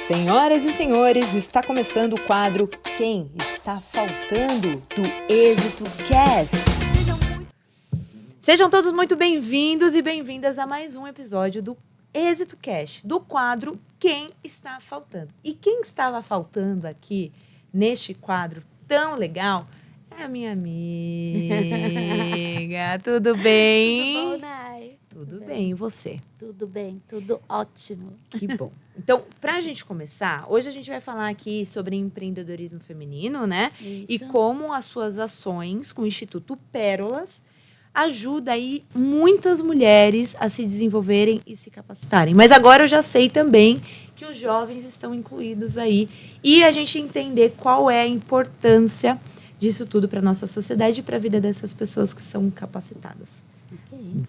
Senhoras e senhores, está começando o quadro Quem Está Faltando do Êxito Cast. Sejam todos muito bem-vindos e bem-vindas a mais um episódio do Êxito Cast, do quadro Quem Está Faltando. E quem estava faltando aqui, neste quadro tão legal, é a minha amiga. Tudo bem? Tudo bom, Nai? Tudo bem, e você? Tudo bem, tudo ótimo. Que bom. Então, pra gente começar, hoje a gente vai falar aqui sobre empreendedorismo feminino, né? Isso. E como as suas ações com o Instituto Pérolas ajuda aí muitas mulheres a se desenvolverem e se capacitarem. Mas agora eu já sei também que os jovens estão incluídos aí e a gente entender qual é a importância disso tudo para nossa sociedade e para a vida dessas pessoas que são capacitadas.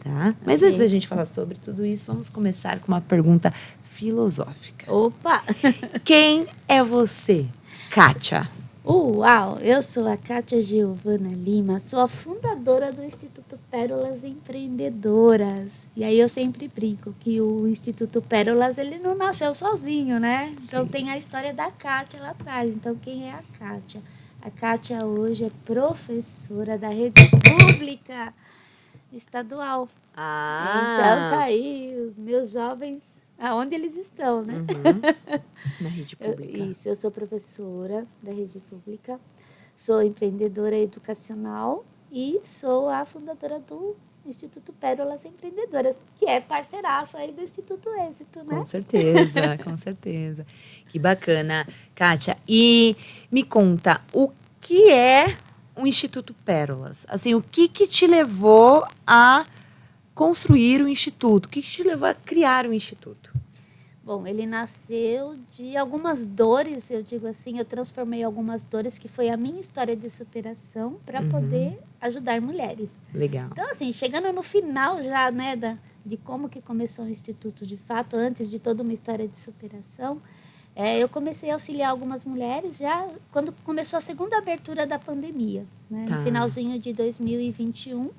Tá? Mas antes da gente falar sobre tudo isso, vamos começar com uma pergunta filosófica. Opa! Quem é você, Kátia? Uau! Eu sou a Kátia Giovana Lima, sou a fundadora do Instituto Pérolas Empreendedoras. E aí eu sempre brinco que o Instituto Pérolas, ele não nasceu sozinho, né? Então tem a história da Kátia lá atrás. Então quem é a Kátia? A Kátia hoje é professora da rede pública estadual. Então tá aí os meus jovens, aonde eles estão, né? Na rede pública. Eu sou professora da rede pública, sou empreendedora educacional e sou a fundadora do Instituto Pérolas Empreendedoras, que é parceiraço aí do Instituto Êxito, né? Com certeza, com certeza. Que bacana, Kátia. E me conta, o que é o Instituto Pérolas? Assim, o que te levou a construir o Instituto? O que te levou a criar o Instituto? Bom, ele nasceu de algumas dores, eu digo assim, eu transformei algumas dores, que foi a minha história de superação, para poder ajudar mulheres. Legal. Então, assim, chegando no final já, né, de como que começou o Instituto de fato, antes de toda uma história de superação, eu comecei a auxiliar algumas mulheres já quando começou a segunda abertura da pandemia, né, Tá. no finalzinho de 2021,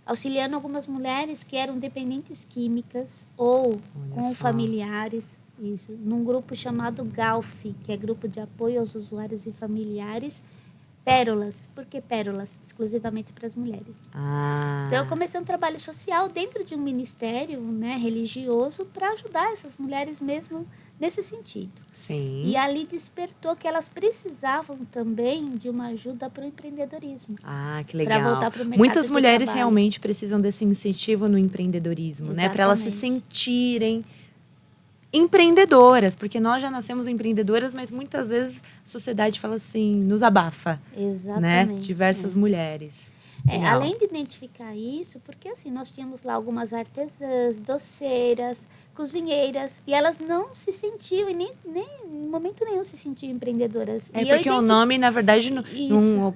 auxiliando algumas mulheres que eram dependentes químicas ou com familiares, isso, num grupo chamado GALF, que é Grupo de Apoio aos Usuários e Familiares, Pérolas. Por que Pérolas? Exclusivamente para as mulheres. Então, eu comecei um trabalho social dentro de um ministério, né, religioso, para ajudar essas mulheres mesmo nesse sentido. Sim. E ali despertou que elas precisavam também de uma ajuda para o empreendedorismo. Ah, que legal. Para voltar para o mercado Muitas de mulheres trabalho. realmente precisam desse incentivo no empreendedorismo, né? Para elas se sentirem empreendedoras, porque nós já nascemos empreendedoras, mas muitas vezes a sociedade fala assim, nos abafa. Exatamente. Né? Diversas mulheres. Além de identificar isso, porque assim, nós tínhamos lá algumas artesãs, doceiras, cozinheiras, e elas não se sentiam, e nem em momento nenhum se sentiam empreendedoras. É porque o nome, na verdade,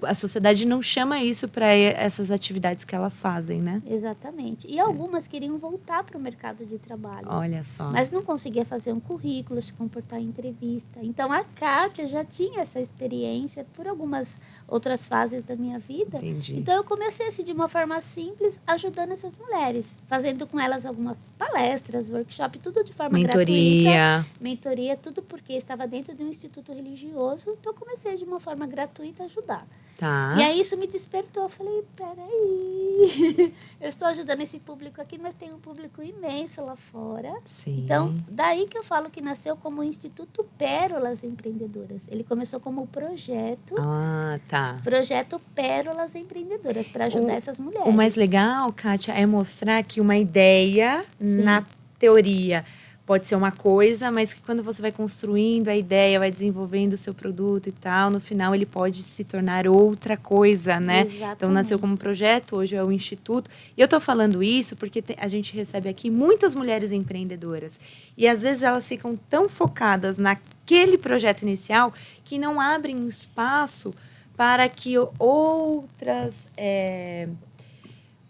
a sociedade não chama isso para essas atividades que elas fazem, né? Exatamente. E algumas queriam voltar para o mercado de trabalho. Olha só. Mas não conseguia fazer um currículo, se comportar em entrevista. Então, a Kátia já tinha essa experiência por algumas outras fases da minha vida. Entendi. Então, eu comecei assim, de uma forma simples, ajudando essas mulheres. Fazendo com elas algumas palestras, workshops, tudo de forma gratuita. Mentoria, tudo porque estava dentro de um instituto religioso. Então, eu comecei de uma forma gratuita a ajudar. Tá. E aí isso me despertou. Eu falei, peraí, eu estou ajudando esse público aqui, mas tem um público imenso lá fora. Sim. Então, daí que eu falo que nasceu como Instituto Pérolas Empreendedoras. Ele começou como projeto. Ah, tá. Projeto Pérolas Empreendedoras, para ajudar essas mulheres. O mais legal, Kátia, é mostrar que uma ideia, na teoria, pode ser uma coisa, mas que quando você vai construindo a ideia, vai desenvolvendo o seu produto e tal, no final ele pode se tornar outra coisa, né? Exatamente. Então, nasceu como projeto, hoje é o Instituto. E eu tô falando isso porque a gente recebe aqui muitas mulheres empreendedoras. E, às vezes, elas ficam tão focadas naquele projeto inicial que não abrem espaço para que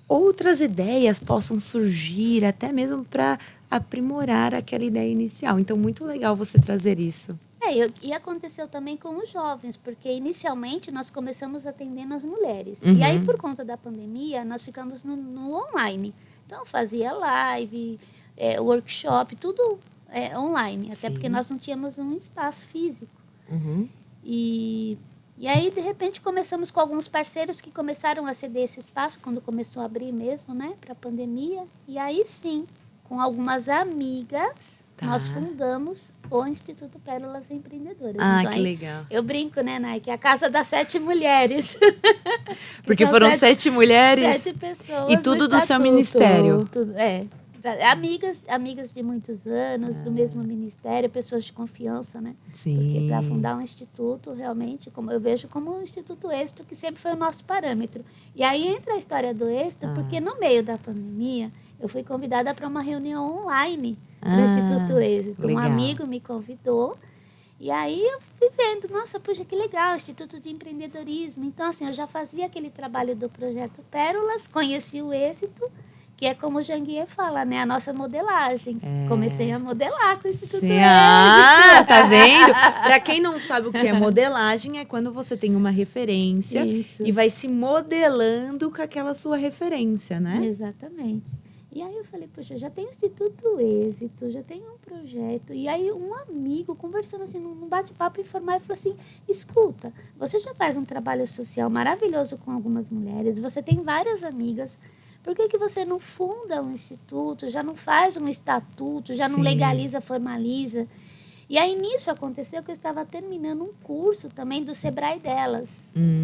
outras ideias possam surgir, até mesmo para aprimorar aquela ideia inicial. Então, muito legal você trazer isso. E aconteceu também com os jovens, porque inicialmente nós começamos atendendo as mulheres. E aí, por conta da pandemia, nós ficamos no online. Então, fazia live, workshop, tudo online, até Sim. porque nós não tínhamos um espaço físico. Uhum. E aí, de repente, começamos com alguns parceiros que começaram a ceder esse espaço quando começou a abrir mesmo, né, para a pandemia. E aí, sim, com algumas amigas, nós fundamos o Instituto Pérolas Empreendedoras. Ah, então, que legal. Eu brinco, né, Nai, que é a casa das 7 mulheres. Porque foram 7 mulheres. 7 pessoas. E tudo do seu ministério. Tudo, amigas de muitos anos, do mesmo ministério, pessoas de confiança, né? Sim. Porque para fundar um instituto, realmente, como eu vejo como um Instituto Êxito, que sempre foi o nosso parâmetro. E aí entra a história do Êxito, porque no meio da pandemia, eu fui convidada para uma reunião online do Instituto Êxito. Legal. Um amigo me convidou. E aí eu fui vendo, nossa, puxa, que legal, Instituto de Empreendedorismo. Então, assim, eu já fazia aquele trabalho do Projeto Pérolas, conheci o Êxito, que é como o Janguier fala, né? A nossa modelagem. Comecei a modelar com o Instituto Êxito. Tá vendo? Para quem não sabe o que é modelagem, é quando você tem uma referência e vai se modelando com aquela sua referência, né? Exatamente. E aí eu falei, poxa, já tem o Instituto Êxito, já tem um projeto. E aí um amigo, conversando assim, num bate-papo informal, falou assim, escuta, você já faz um trabalho social maravilhoso com algumas mulheres, você tem várias amigas, por que você não funda um instituto, já não faz um estatuto, já não legaliza, formaliza? E aí, nisso, aconteceu que eu estava terminando um curso também do Sebrae delas.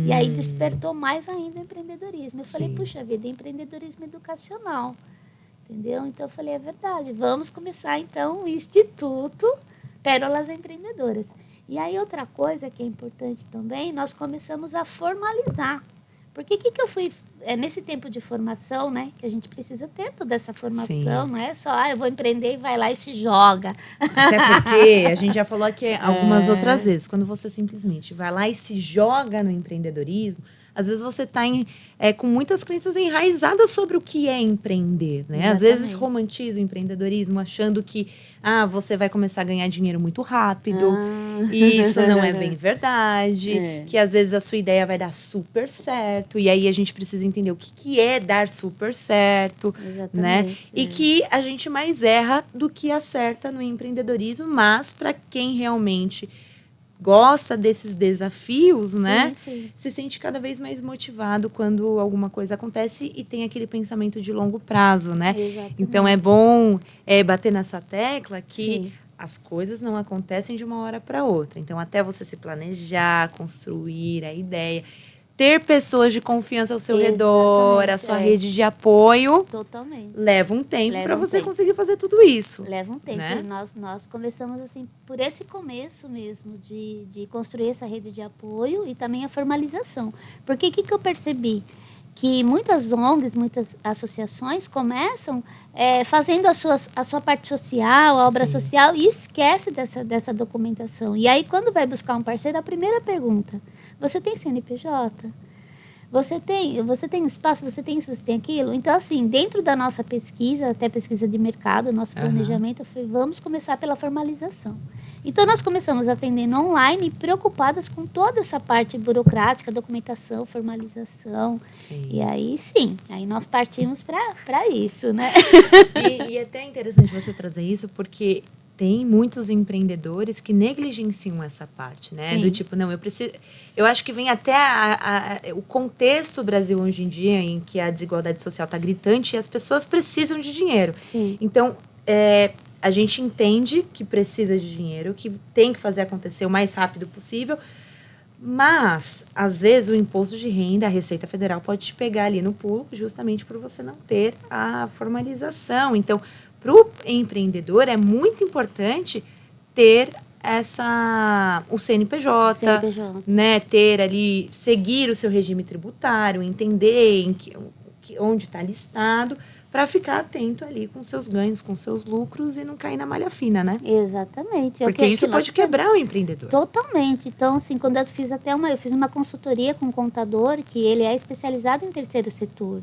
E aí, despertou mais ainda o empreendedorismo. Eu falei, puxa vida, empreendedorismo educacional. Entendeu? Então, eu falei, é verdade. Vamos começar, então, o Instituto Pérolas Empreendedoras. E aí, outra coisa que é importante também, nós começamos a formalizar. Porque o que eu fui... nesse tempo de formação, né? Que a gente precisa ter toda essa formação, não é só, eu vou empreender e vai lá e se joga. Até porque a gente já falou aqui algumas outras vezes, quando você simplesmente vai lá e se joga no empreendedorismo, às vezes você está com muitas crenças enraizadas sobre o que é empreender, né? Às vezes romantiza o empreendedorismo achando que você vai começar a ganhar dinheiro muito rápido. E isso não é bem verdade. Que às vezes a sua ideia vai dar super certo. E aí a gente precisa entender o que é dar super certo. Né? E que a gente mais erra do que acerta no empreendedorismo. Mas para quem realmente gosta desses desafios, né? Se sente cada vez mais motivado quando alguma coisa acontece e tem aquele pensamento de longo prazo, né? Então é bom bater nessa tecla que as coisas não acontecem de uma hora para outra. Então até você se planejar, construir a ideia, ter pessoas de confiança ao seu redor, a sua rede de apoio. Totalmente. Leva um tempo para você conseguir fazer tudo isso. Leva um tempo. Né? E nós começamos assim, por esse começo mesmo, de construir essa rede de apoio e também a formalização. Porque o que eu percebi? Que muitas ONGs, muitas associações começam fazendo a sua parte social, a obra social, e esquece dessa documentação. E aí, quando vai buscar um parceiro, a primeira pergunta, você tem CNPJ? Você tem espaço? Você tem isso? Você tem aquilo? Então, assim, dentro da nossa pesquisa, até pesquisa de mercado, nosso planejamento, foi, vamos começar pela formalização. Então, nós começamos atendendo online, preocupadas com toda essa parte burocrática, documentação, formalização. E aí, aí nós partimos para isso, né? E é até interessante você trazer isso, porque tem muitos empreendedores que negligenciam essa parte, né? Do tipo, não, eu acho que vem até o contexto do Brasil hoje em dia, em que a desigualdade social está gritante e as pessoas precisam de dinheiro. Então, a gente entende que precisa de dinheiro, que tem que fazer acontecer o mais rápido possível, mas, às vezes, o imposto de renda, a Receita Federal pode te pegar ali no pulo, justamente por você não ter a formalização. Então, para o empreendedor, é muito importante ter o CNPJ, né? Ter ali, seguir o seu regime tributário, entender onde está listado, para ficar atento ali com seus ganhos, com seus lucros e não cair na malha fina, né? Exatamente. Porque isso pode quebrar o empreendedor. Totalmente. Então, assim, quando eu fiz eu fiz uma consultoria com um contador que ele é especializado em terceiro setor.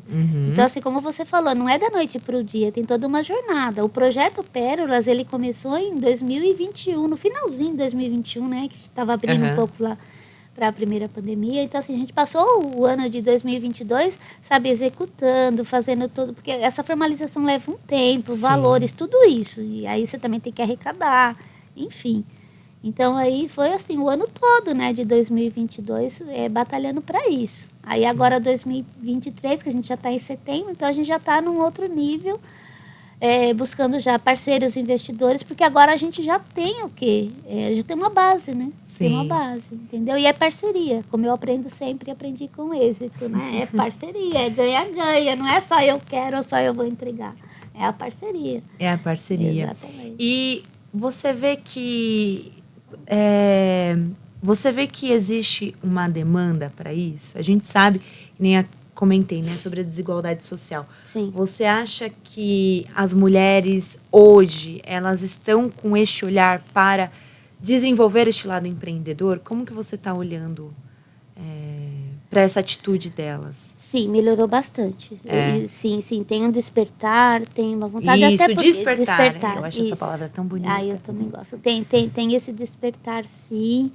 Então, assim, como você falou, não é da noite para o dia, tem toda uma jornada. O projeto Pérolas, ele começou em 2021, no finalzinho de 2021, né? Que estava abrindo um pouco lá para a primeira pandemia. Então, assim, a gente passou o ano de 2022, sabe, executando, fazendo tudo, porque essa formalização leva um tempo, Sim. valores, tudo isso. E aí você também tem que arrecadar, enfim. Então, aí foi assim, o ano todo, né, de 2022, batalhando para isso. Aí, agora, 2023, que a gente já está em setembro, então a gente já está num outro nível, buscando já parceiros, investidores, porque agora a gente já tem o quê? Já tem uma base, né? Sim. Tem uma base, entendeu? E é parceria, como eu aprendo sempre e aprendi com êxito, né? É parceria, é ganha-ganha, não é só eu quero ou só eu vou entregar. É a parceria. É a parceria. Exatamente. E você vê que existe uma demanda para isso? A gente sabe, que nem comentei, né, sobre a desigualdade social. Sim. Você acha que as mulheres hoje, elas estão com este olhar para desenvolver este lado empreendedor? Como que você está olhando para essa atitude delas? Sim, melhorou bastante. Sim, tem um despertar, tem uma vontade Isso, até despertar. Eu acho isso. essa palavra tão bonita. Eu também gosto. Tem esse despertar, sim.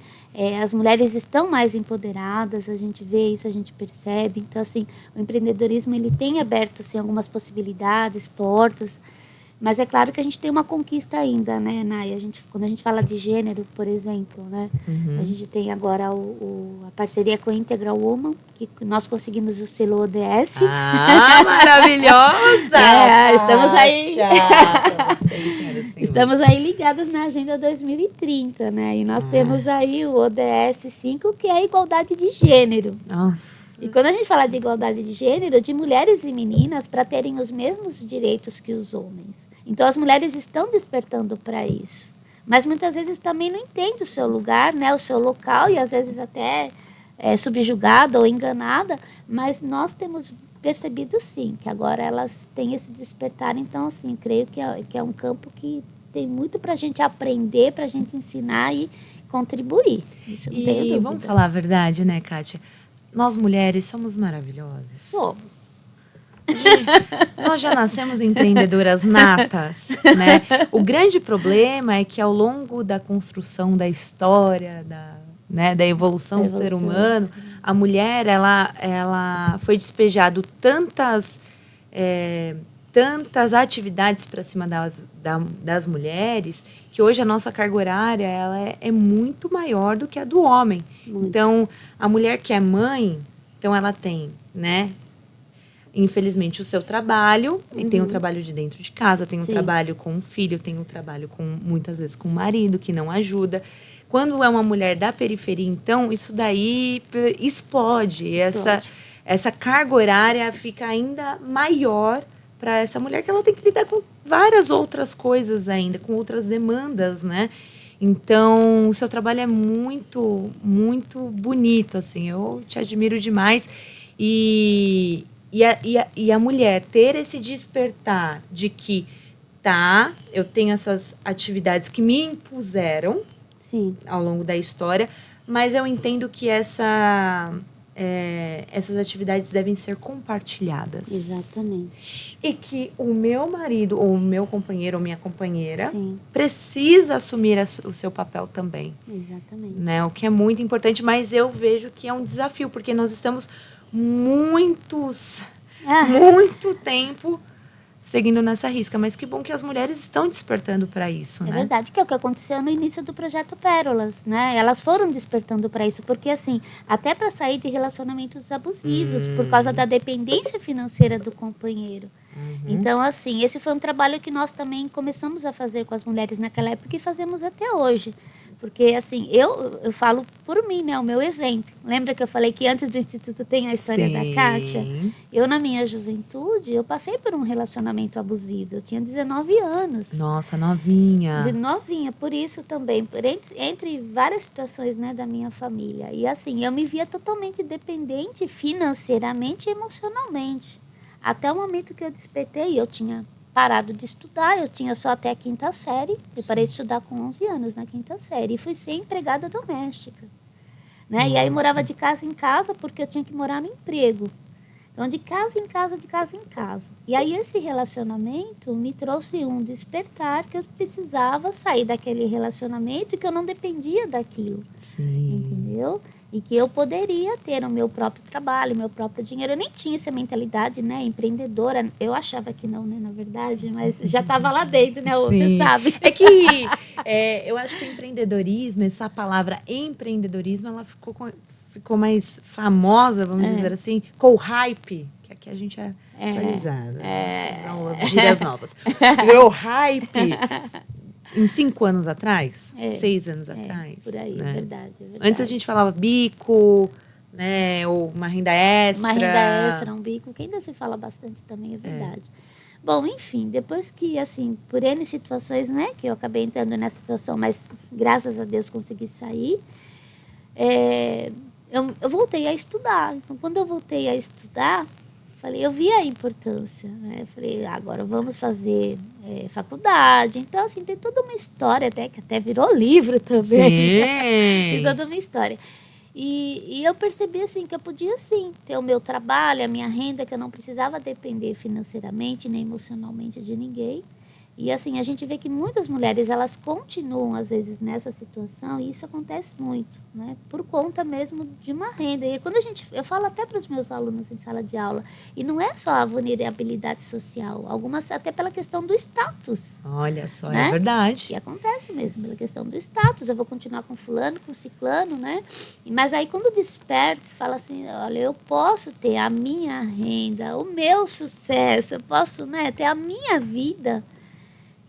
As mulheres estão mais empoderadas, a gente vê isso, a gente percebe. Então, assim, o empreendedorismo, ele tem aberto, assim, algumas possibilidades, portas. Mas é claro que a gente tem uma conquista ainda, né, Nay? Quando a gente fala de gênero, por exemplo, né? A gente tem agora a parceria com a Integral Woman, que nós conseguimos o selo ODS. Ah, maravilhosa! Estamos aí. Senhoras. Estamos aí ligadas na Agenda 2030, né? E nós temos aí o ODS 5, que é a igualdade de gênero. Nossa. E quando a gente fala de igualdade de gênero, de mulheres e meninas para terem os mesmos direitos que os homens. Então, as mulheres estão despertando para isso. Mas muitas vezes também não entende o seu lugar, né? O seu local, e às vezes até é subjugada ou enganada. Mas nós temos percebido, sim, que agora elas têm esse despertar. Então, assim, creio que é um campo que tem muito para a gente aprender, para a gente ensinar e contribuir. Isso não tenho dúvida. Vamos falar a verdade, né, Kátia? Nós mulheres somos maravilhosas. Somos. Nós já nascemos empreendedoras natas, né? O grande problema é que ao longo da construção da história, da evolução do ser humano, a mulher, ela foi despejado tantas atividades para cima das mulheres, que hoje a nossa carga horária ela é muito maior do que a do homem. Muito. Então, a mulher que é mãe, então ela tem, né? Infelizmente, o seu trabalho, e tem o trabalho de dentro de casa, tem o trabalho com o filho, tem o trabalho muitas vezes com o marido, que não ajuda. Quando é uma mulher da periferia, então, isso daí explode. Essa carga horária fica ainda maior para essa mulher, que ela tem que lidar com várias outras coisas ainda, com outras demandas, né? Então, o seu trabalho é muito, muito bonito, assim. Eu te admiro demais. E a mulher ter esse despertar de que, eu tenho essas atividades que me impuseram ao longo da história, mas eu entendo que essas atividades devem ser compartilhadas. Exatamente. E que o meu marido, ou o meu companheiro, ou minha companheira, precisa assumir o seu papel também. Exatamente. Né? O que é muito importante, mas eu vejo que é um desafio, porque nós estamos muito tempo seguindo nessa risca, mas que bom que as mulheres estão despertando para isso, né? É verdade, que é o que aconteceu no início do projeto Pérolas, né? Elas foram despertando para isso, porque assim, até para sair de relacionamentos abusivos, por causa da dependência financeira do companheiro. Então, assim, esse foi um trabalho que nós também começamos a fazer com as mulheres naquela época e fazemos até hoje. Porque, assim, eu falo por mim, né? O meu exemplo. Lembra que eu falei que antes do Instituto tem a história da Kátia? Eu, na minha juventude, eu passei por um relacionamento abusivo. Eu tinha 19 anos. Nossa, novinha. Novinha, por isso também. Entre várias situações, né, da minha família. E, assim, eu me via totalmente dependente financeiramente e emocionalmente. Até o momento que eu despertei, eu tinha parado de estudar, eu tinha só até a 5ª série. Eu parei de estudar com 11 anos na 5ª série e fui ser empregada doméstica. Né? E aí morava de casa em casa porque eu tinha que morar no emprego. Então, de casa em casa, de casa em casa. E aí, esse relacionamento me trouxe um despertar que eu precisava sair daquele relacionamento e que eu não dependia daquilo. Sim. Entendeu? E que eu poderia ter o meu próprio trabalho, o meu próprio dinheiro. Eu nem tinha essa mentalidade, né, empreendedora. Eu achava que não, né, na verdade, mas já estava lá dentro, né, você sabe. É que eu acho que o empreendedorismo, essa palavra empreendedorismo, ela ficou mais famosa, vamos dizer assim, com o hype, que aqui a gente é atualizada, usam as gírias novas. O hype em 5 anos atrás, 6 anos atrás. Por aí, né? é verdade. Antes a gente falava bico, né, ou uma renda extra. Uma renda extra, um bico, que ainda se fala bastante também, é verdade. Bom, enfim, depois que, assim, por N situações, né, que eu acabei entrando nessa situação, mas graças a Deus consegui sair, eu voltei a estudar. Então, quando eu voltei a estudar, eu vi a importância, né? Eu falei, agora vamos fazer faculdade. Então, assim, tem toda uma história, que até virou livro também. Sim. Tem toda uma história. E eu percebi, assim, que eu podia, sim, ter o meu trabalho, a minha renda, que eu não precisava depender financeiramente nem emocionalmente de ninguém. E, assim, a gente vê que muitas mulheres, elas continuam, às vezes, nessa situação, e isso acontece muito, né? Por conta mesmo de uma renda. E quando eu falo até para os meus alunos em sala de aula, e não é só a vulnerabilidade social, algumas até pela questão do status. Olha só, né? É verdade. E acontece mesmo, pela questão do status. Eu vou continuar com fulano, com ciclano, né? Mas aí, quando desperta e fala assim, olha, eu posso ter a minha renda, o meu sucesso, eu posso, né, ter a minha vida.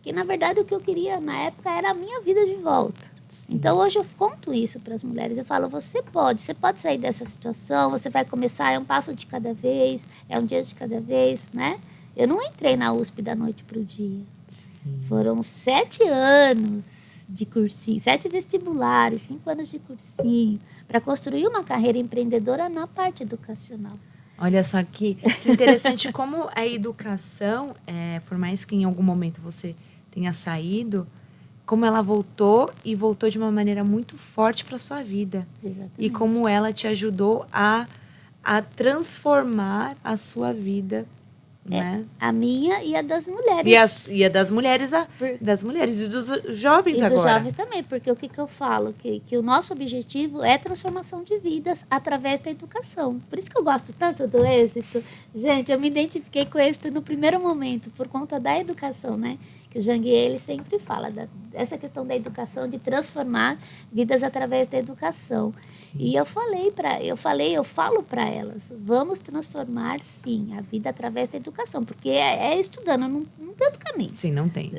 Que, na verdade, o que eu queria na época era a minha vida de volta. Sim. Então, hoje eu conto isso para as mulheres. Eu falo, você pode sair dessa situação, você vai começar, é um passo de cada vez, é um dia de cada vez, né? Eu não entrei na USP da noite para o dia. Sim. Foram 7 anos de cursinho, 7 vestibulares, 5 anos de cursinho, para construir uma carreira empreendedora na parte educacional. Olha só que interessante como a educação, por mais que em algum momento você tenha saído, como ela voltou e voltou de uma maneira muito forte para sua vida. Exatamente. E como ela te ajudou a transformar a sua vida, né? A minha e a das mulheres. E a das mulheres, das mulheres e dos jovens agora. E dos jovens também, porque o que eu falo? Que o nosso objetivo é transformação de vidas através da educação. Por isso que eu gosto tanto do êxito. Gente, eu me identifiquei com o êxito no primeiro momento, por conta da educação, né? Que o Janguier, ele sempre fala dessa questão da educação, de transformar vidas através da educação. Sim. E eu falo para elas, vamos transformar, sim, a vida através da educação, porque é estudando, não tem outro caminho. Sim, não tem.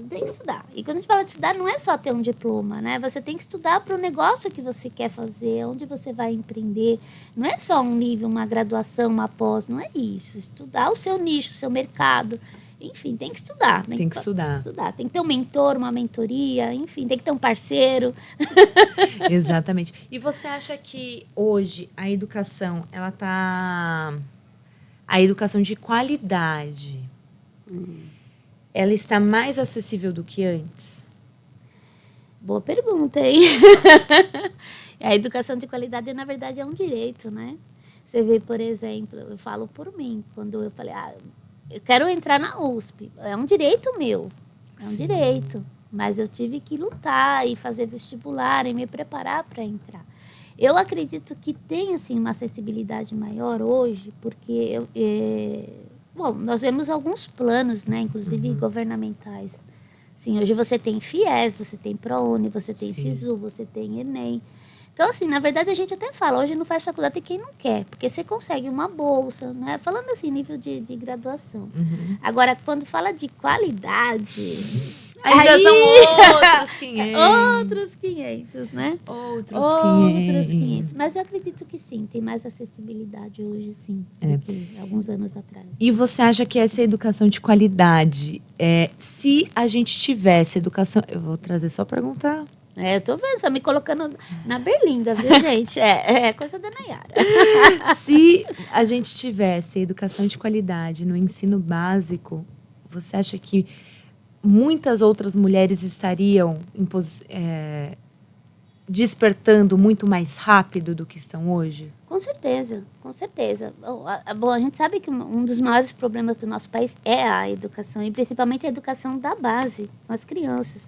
Tem que estudar. E quando a gente fala de estudar, não é só ter um diploma, né? Você tem que estudar para o negócio que você quer fazer, onde você vai empreender. Não é só um nível, uma graduação, uma pós, não é isso. Estudar o seu nicho, o seu mercado. Enfim, tem que estudar. Tem que estudar. Tem que ter um mentor, uma mentoria, enfim, tem que ter um parceiro. Exatamente. E você acha que hoje a educação, a educação de qualidade, ela está mais acessível do que antes? Boa pergunta, hein? A educação de qualidade, na verdade, é um direito, né? Você vê, por exemplo, eu falo por mim, quando eu falei, eu quero entrar na USP. É um direito meu. É um direito. Mas eu tive que lutar e fazer vestibular e me preparar para entrar. Eu acredito que tem, assim, uma acessibilidade maior hoje, porque nós vemos alguns planos, né, inclusive governamentais. Sim, hoje você tem FIES, você tem ProUni, você tem SISU, você tem Enem. Então, assim, na verdade, a gente até fala, hoje não faz faculdade tem quem não quer, porque você consegue uma bolsa, né? Falando assim, nível de graduação. Agora, quando fala de qualidade... Aí já são outros 500. Outros 500, né? Outros 500. Mas eu acredito que sim, tem mais acessibilidade hoje, sim, do que alguns anos atrás. E você acha que essa educação de qualidade, se a gente tivesse educação... Eu vou trazer só perguntar... Eu tô vendo, só me colocando na berlinda, viu, gente? É coisa da Nayara. Se a gente tivesse educação de qualidade no ensino básico, você acha que muitas outras mulheres estariam despertando muito mais rápido do que estão hoje? Com certeza, com certeza. Bom, a gente sabe que um dos maiores problemas do nosso país é a educação, e principalmente a educação da base, com as crianças.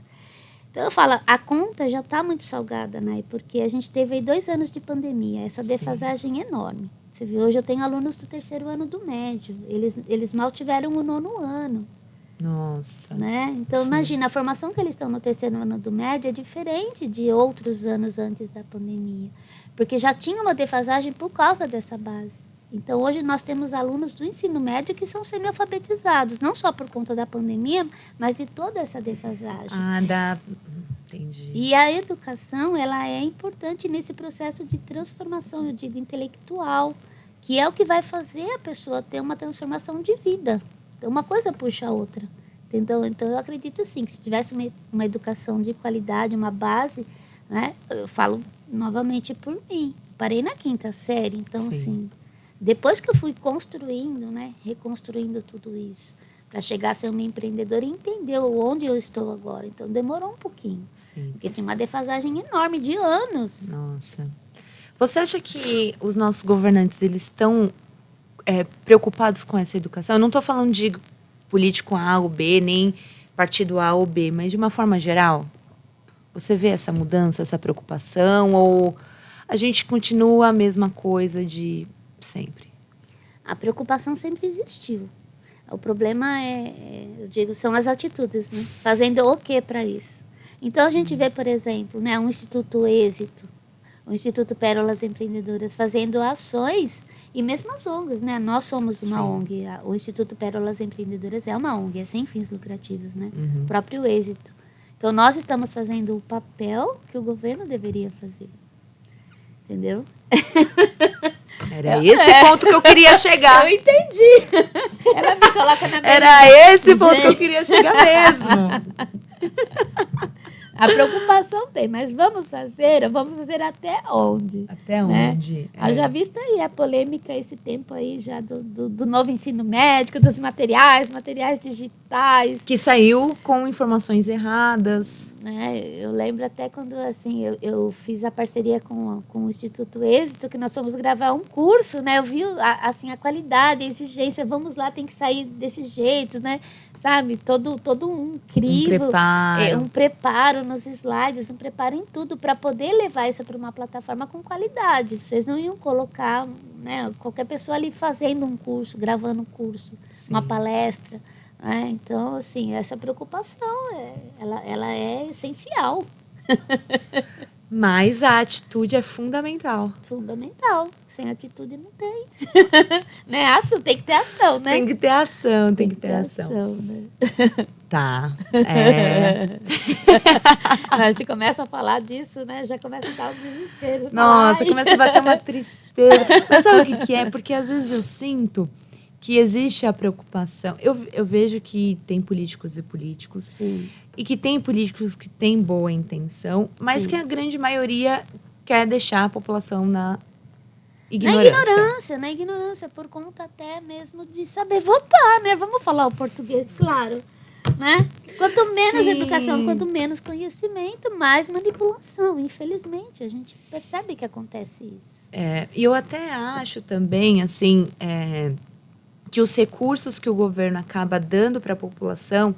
Então, eu falo, a conta já está muito salgada, né? Porque a gente teve aí 2 anos de pandemia, essa defasagem enorme. Você viu, hoje eu tenho alunos do 3º ano do médio, eles mal tiveram o 9º ano. Nossa. Né? Então, imagina, a formação que eles estão no 3º ano do médio é diferente de outros anos antes da pandemia, porque já tinha uma defasagem por causa dessa base. Então, hoje nós temos alunos do ensino médio que são semi-alfabetizados, não só por conta da pandemia, mas de toda essa defasagem. Entendi. E a educação, ela é importante nesse processo de transformação, eu digo, intelectual, que é o que vai fazer a pessoa ter uma transformação de vida. Então, uma coisa puxa a outra. Entendeu? Então, eu acredito, sim, que se tivesse uma educação de qualidade, uma base, né? Eu falo novamente por mim. Parei na 5ª série, então, assim, depois que eu fui construindo, né? Reconstruindo tudo isso, para chegar a ser uma empreendedora e entender onde eu estou agora. Então, demorou um pouquinho. Sim. Porque tinha uma defasagem enorme de anos. Nossa. Você acha que os nossos governantes, eles estão preocupados com essa educação? Eu não estou falando de político A ou B, nem partido A ou B, mas de uma forma geral? Você vê essa mudança, essa preocupação? Ou a gente continua a mesma coisa de sempre? A preocupação sempre existiu. O problema eu digo, são as atitudes, né? Fazendo o que para isso? Então, a gente vê, por exemplo, né, um Instituto Êxito, o Instituto Pérolas Empreendedoras, fazendo ações, e mesmo as ONGs, né? Nós somos uma ONG, o Instituto Pérolas Empreendedoras é uma ONG, é sem fins lucrativos, né? O próprio Êxito. Então, nós estamos fazendo o papel que o governo deveria fazer. Entendeu? Era esse ponto que eu queria chegar. Eu entendi. Ela me coloca na minha Era esse ponto que eu queria chegar mesmo. A preocupação tem, mas vamos fazer até onde? Até né? onde? Já visto aí a polêmica esse tempo aí já do novo ensino médico, dos materiais digitais. Que saiu com informações erradas. Né? Eu lembro até quando assim, eu fiz a parceria com o Instituto Êxito, que nós fomos gravar um curso, né? Eu vi assim, a qualidade, a exigência, vamos lá, tem que sair desse jeito, né? Sabe? Todo um crivo. Um preparo nos slides, um preparo em tudo para poder levar isso para uma plataforma com qualidade. Vocês não iam colocar, né, qualquer pessoa ali fazendo um curso, gravando um curso, uma palestra. Né? Então, assim, essa preocupação, ela é essencial. Mas a atitude é fundamental. Fundamental. Sem atitude não tem. Né? Tem que ter ação, né? Tem que ter ação, tem que ter ação. Né? Tá. A gente começa a falar disso, né? Já começa a dar um desespero. Nossa, começa a bater uma tristeza. Mas sabe o que é? Porque às vezes eu sinto que existe a preocupação. Eu vejo que tem políticos e políticos. Sim. E que tem políticos que têm boa intenção, mas que a grande maioria quer deixar a população na ignorância. Na ignorância, por conta até mesmo de saber votar, né? Vamos falar o português, claro. Né? Quanto menos educação, quanto menos conhecimento, mais manipulação. Infelizmente, a gente percebe que acontece isso. E eu até acho também, assim, que os recursos que o governo acaba dando para a população,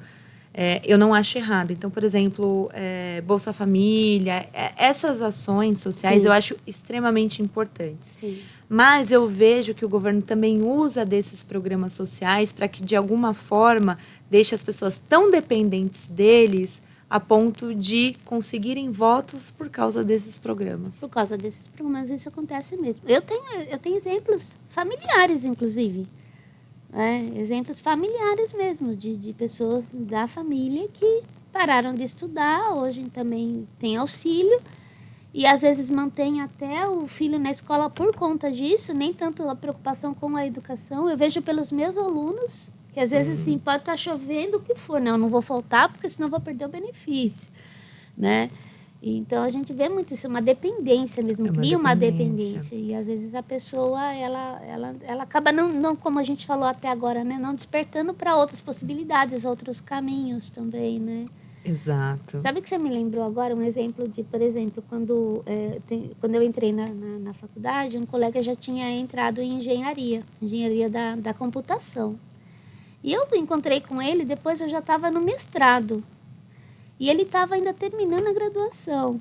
eu não acho errado. Então, por exemplo, Bolsa Família, essas ações sociais eu acho extremamente importantes. Sim. Mas eu vejo que o governo também usa desses programas sociais para que, de alguma forma, deixe as pessoas tão dependentes deles a ponto de conseguirem votos por causa desses programas. Por causa desses programas, isso acontece mesmo. Eu tenho exemplos familiares, inclusive. Exemplos familiares mesmo, de pessoas da família que pararam de estudar, hoje também tem auxílio, e às vezes mantém até o filho na escola por conta disso, nem tanto a preocupação com a educação. Eu vejo pelos meus alunos, que às vezes assim, pode estar chovendo o que for, eu não vou faltar, porque senão vou perder o benefício, né? Então, a gente vê muito isso, uma dependência mesmo, cria uma dependência. E, às vezes, a pessoa, ela acaba, não, como a gente falou até agora, né? Não despertando para outras possibilidades, outros caminhos também, né? Exato. Sabe que você me lembrou agora um exemplo de, por exemplo, quando eu entrei na faculdade, um colega já tinha entrado em engenharia da computação. E eu encontrei com ele, depois eu já estava no mestrado. E ele estava ainda terminando a graduação.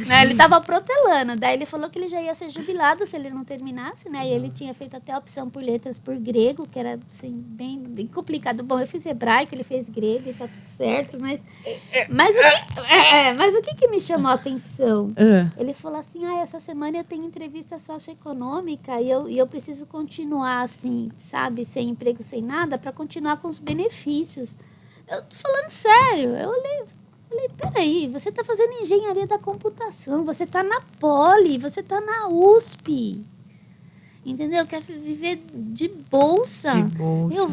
Né? Ele estava protelando. Daí ele falou que ele já ia ser jubilado se ele não terminasse, né? E ele tinha feito até a opção por letras por grego, que era assim, bem complicado. Bom, eu fiz hebraico, ele fez grego e tá tudo certo, mas o que me chamou a atenção? Ele falou assim, essa semana eu tenho entrevista socioeconômica e eu preciso continuar assim, sabe, sem emprego, sem nada, para continuar com os benefícios. Eu tô falando sério, eu falei, peraí, você está fazendo engenharia da computação, você está na Poli, você está na USP, entendeu? Quer viver de bolsa.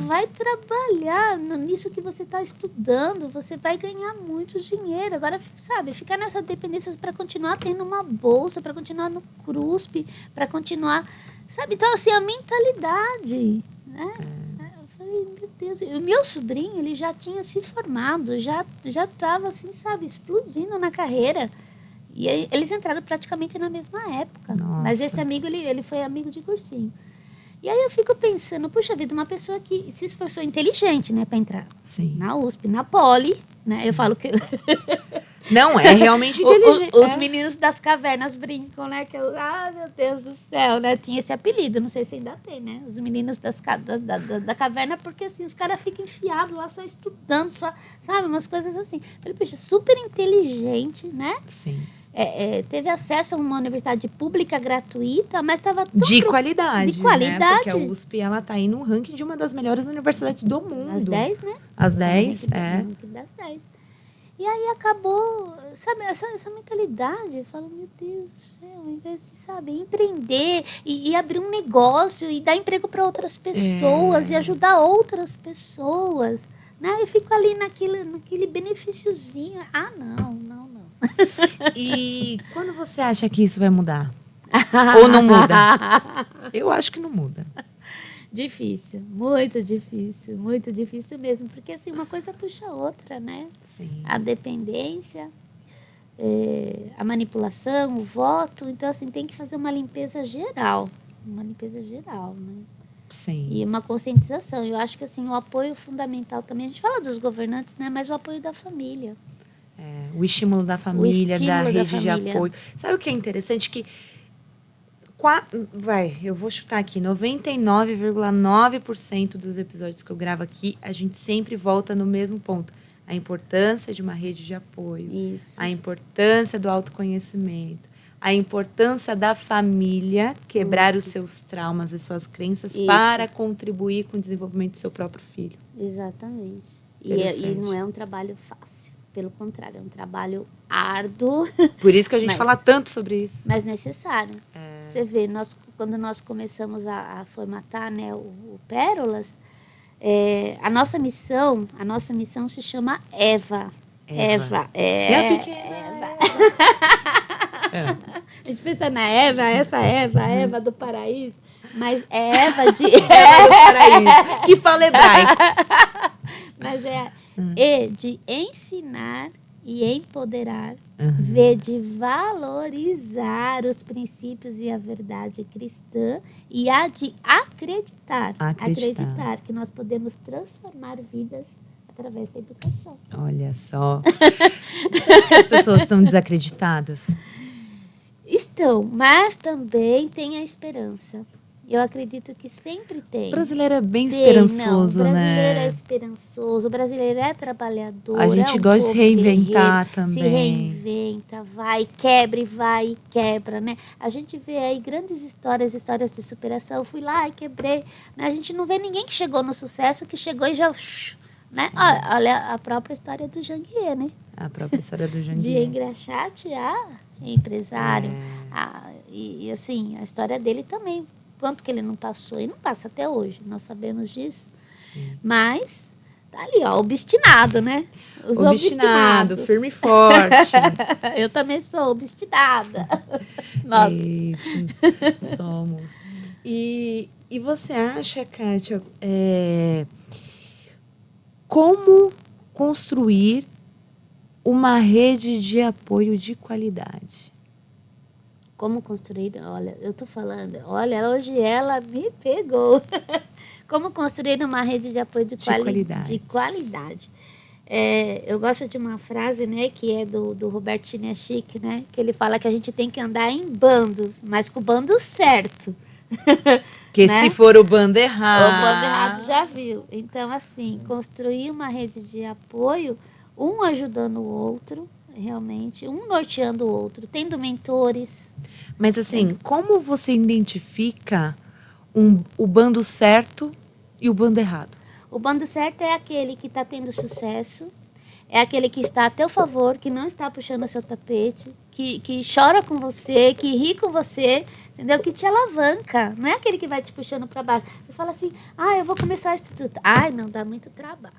Vai trabalhar nisso que você está estudando, você vai ganhar muito dinheiro. Agora, sabe, ficar nessa dependência para continuar tendo uma bolsa, para continuar no CRUSP, para continuar, sabe? Então, assim, a mentalidade, né? Meu Deus, o meu sobrinho, ele já tinha se formado, já estava assim, sabe, explodindo na carreira. E eles entraram praticamente na mesma época. Nossa. Mas esse amigo, ele foi amigo de cursinho. E aí eu fico pensando, puxa vida, uma pessoa que se esforçou inteligente, né, para entrar. Sim. Na USP, na Poli, né? Sim. Eu falo que... Não, é realmente inteligente. Os meninos das cavernas brincam, né? Que meu Deus do céu, né? Tinha esse apelido, não sei se ainda tem, né? Os meninos da caverna, porque assim, os caras ficam enfiados lá só estudando, só, sabe? Umas coisas assim. Falei, poxa, super inteligente, né? Sim. Teve acesso a uma universidade pública gratuita, mas estava de qualidade. De qualidade. Né? Porque a USP, ela tá aí no ranking de uma das melhores universidades do mundo. As 10, né? As 10, ranking das 10. E aí acabou, sabe, essa mentalidade. Eu falo, meu Deus do céu, ao invés de, sabe, empreender e abrir um negócio e dar emprego para outras pessoas e ajudar outras pessoas, né? Eu fico ali naquele benefíciozinho. Não. E quando você acha que isso vai mudar? Ou não muda? Eu acho que não muda. Difícil, muito difícil mesmo, porque assim, uma coisa puxa a outra, né? Sim. A dependência, a manipulação, o voto, então assim, tem que fazer uma limpeza geral, né? Sim. E uma conscientização. Eu acho que assim, o apoio fundamental também, a gente fala dos governantes, né? Mas o apoio da família. O estímulo da família, da rede de apoio. Sabe o que é interessante? Que eu vou chutar aqui, 99,9% dos episódios que eu gravo aqui, a gente sempre volta no mesmo ponto. A importância de uma rede de apoio. Isso. A importância do autoconhecimento. A importância da família quebrar os seus traumas e suas crenças para contribuir com o desenvolvimento do seu próprio filho. Exatamente. E não é um trabalho fácil. Pelo contrário, é um trabalho árduo. Por isso que a gente fala tanto sobre isso. Mas necessário. Você vê, quando nós começamos a formatar, né, o Pérolas, a nossa missão se chama Eva. Eva. É a pequena Eva. A gente pensa na essa Eva do paraíso, mas é Eva de... Eva do paraíso, que fala hebraico. Mas E de ensinar e empoderar, V de valorizar os princípios e a verdade cristã, e A de acreditar que nós podemos transformar vidas através da educação. Olha só. Você acha que as pessoas estão desacreditadas? Estão, mas também tem a esperança. Eu acredito que sempre tem. O brasileiro é bem esperançoso, né? O brasileiro é esperançoso, o brasileiro é trabalhador. A gente gosta de se reinventar também. Se reinventa, vai, quebra e vai e quebra, né? A gente vê aí grandes histórias de superação. Eu fui lá e quebrei. Né? A gente não vê ninguém que chegou no sucesso, que chegou e já... Né? Olha a própria história do Janguier, né? A própria história do Janguier. De engraxate a empresário. E assim, a história dele também. Quanto que ele não passou, e não passa até hoje, nós sabemos disso. Sim. Mas tá ali, ó, obstinado, né? Os obstinado, firme e forte. Eu também sou obstinada. Nossa. Isso, somos. E você acha, Kátia, como construir uma rede de apoio de qualidade? Como construir? Olha, eu tô falando. Olha, hoje ela me pegou. Como construir uma rede de apoio de qualidade. Eu gosto de uma frase, né, que é do Robert Chiniachik, né, que ele fala que a gente tem que andar em bandos, mas com o bando certo. Porque né? se for o bando errado... O bando errado já viu. Então, assim, construir uma rede de apoio, um ajudando o outro, realmente, um norteando o outro, tendo mentores. Mas assim, como você identifica o bando certo e o bando errado? O bando certo é aquele que está tendo sucesso, é aquele que está a teu favor, que não está puxando o seu tapete, que chora com você, que ri com você, entendeu? Que te alavanca. Não é aquele que vai te puxando para baixo. Você fala assim, eu vou começar o instituto. Ai, não, dá muito trabalho.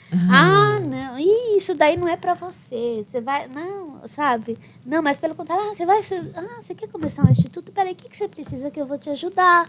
Não, isso daí não é para você. Você vai, não, sabe? Não, mas pelo contrário, você quer começar um instituto? Peraí, o que você precisa que eu vou te ajudar?